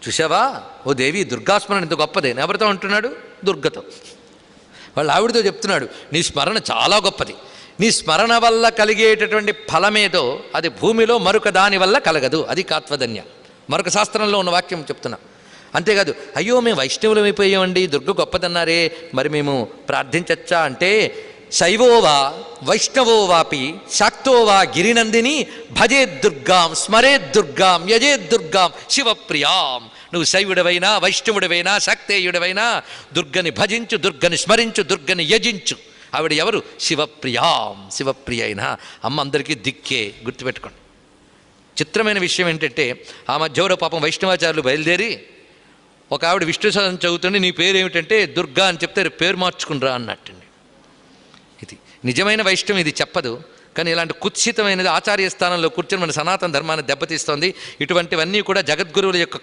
చూసావా ఓ దేవి దుర్గాస్మరణ ఇంత గొప్పదే. ఎవరితో అంటున్నాడు? దుర్గతో. వాళ్ళ ఆవిడతో చెప్తున్నాడు, నీ స్మరణ చాలా గొప్పది. నీ స్మరణ వల్ల కలిగేటటువంటి ఫలమేదో అది భూమిలో మరొక దాని వల్ల కలగదు. అది కాత్వధన్య. మరొక శాస్త్రంలో ఉన్న వాక్యం చెప్తున్నా. అంతేకాదు, అయ్యో మేము వైష్ణవులం అయిపోయామండి, దుర్గ గొప్పదన్నారే, మరి మేము ప్రార్థించచ్చా అంటే, శైవోవా వైష్ణవోవాపి శాక్తోవా గిరినందిని భజేద్దుర్గాం స్మరేద్దుర్గాం యజేద్దుర్గాం శివప్రియాం. నువ్వు శైవుడవైనా వైష్ణవుడవైనా శాక్తేయుడవైనా దుర్గని భజించు, దుర్గని స్మరించు, దుర్గని యజించు. ఆవిడ ఎవరు? శివప్రియాం. శివప్రియ అయిన అమ్మ అందరికీ దిక్కే. గుర్తుపెట్టుకోండి. చిత్రమైన విషయం ఏంటంటే, ఆ మధ్యవరో పాపం వైష్ణవాచార్యులు బయలుదేరి ఒక ఆవిడ విష్ణు సహస్రం చదువుతుంటే, నీ పేరు ఏమిటంటే దుర్గా అని చెప్తే పేరు మార్చుకునిరా అన్నట్టండి. ఇది నిజమైన వైష్ణవం ఇది చెప్పదు. కానీ ఇలాంటి కుత్సితమైనది ఆచార్య స్థానంలో కూర్చొని మన సనాతన ధర్మాన్ని దెబ్బతీస్తోంది. ఇటువంటివన్నీ కూడా జగద్గురువుల యొక్క